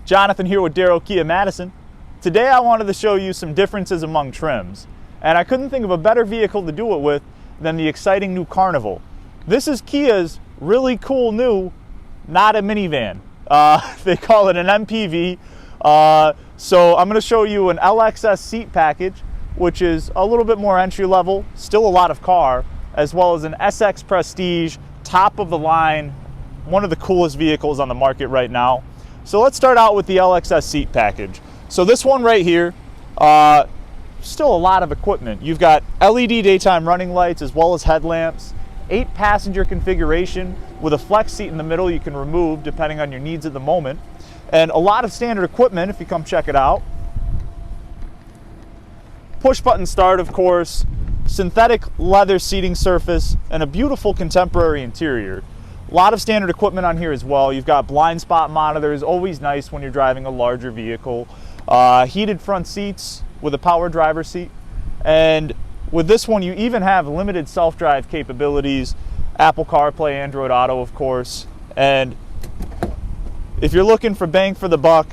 Jonathan here with Darrow Kia Madison. Today I wanted to show you some differences among trims, and I couldn't think of a better vehicle to do it with than the exciting new Carnival. This is Kia's really cool new, not a minivan. They call it an MPV. So I'm going to show you an LXS seat package, which is a little bit more entry level, still a lot of car, as well as an SX Prestige, top of the line, one of the coolest vehicles on the market right now. So let's start out with the LXS seat package. So this one right here, still a lot of equipment. You've got LED daytime running lights as well as headlamps, 8-passenger configuration with a flex seat in the middle you can remove depending on your needs at the moment, and a lot of standard equipment if you come check it out. Push button start, of course, synthetic leather seating surface, and a beautiful contemporary interior. A lot of standard equipment on here as well. You've got blind spot monitors, always nice when you're driving a larger vehicle. Heated front seats with a power driver seat. And with this one, you even have limited self-drive capabilities, Apple CarPlay, Android Auto, of course. And if you're looking for bang for the buck,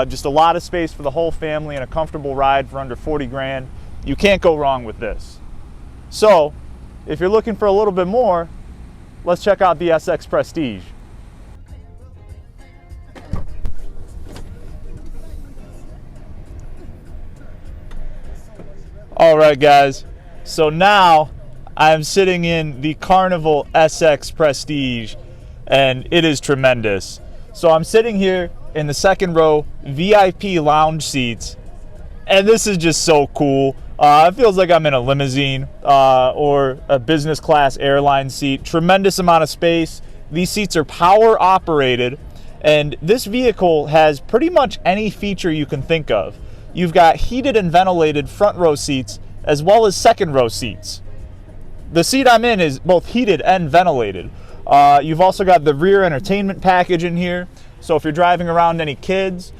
just a lot of space for the whole family and a comfortable ride for under 40 grand, you can't go wrong with this. So, if you're looking for a little bit more, let's check out the SX Prestige. All right, guys, so now I'm sitting in the Carnival SX Prestige, and it is tremendous. So I'm sitting here in the second row VIP lounge seats, and this is just so cool. It feels like I'm in a limousine or a business class airline seat. Tremendous amount of space. These seats are power operated, and this vehicle has pretty much any feature you can think of. You've got heated and ventilated front row seats as well as second row seats. The seat I'm in is both heated and ventilated. You've also got the rear entertainment package in here. So if you're driving around any kids,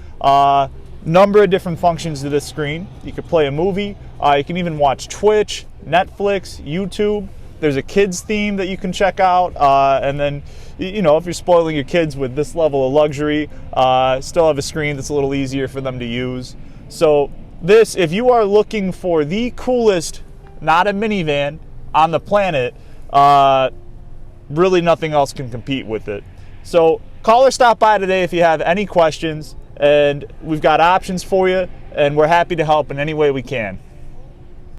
number of different functions to this screen. You could play a movie. You can even watch Twitch, Netflix, YouTube. There's a kids theme that you can check out. And then, you know, if you're spoiling your kids with this level of luxury, still have a screen that's a little easier for them to use. So this, if you are looking for the coolest, not a minivan on the planet, really nothing else can compete with it. So call or stop by today if you have any questions, and we've got options for you, and we're happy to help in any way we can.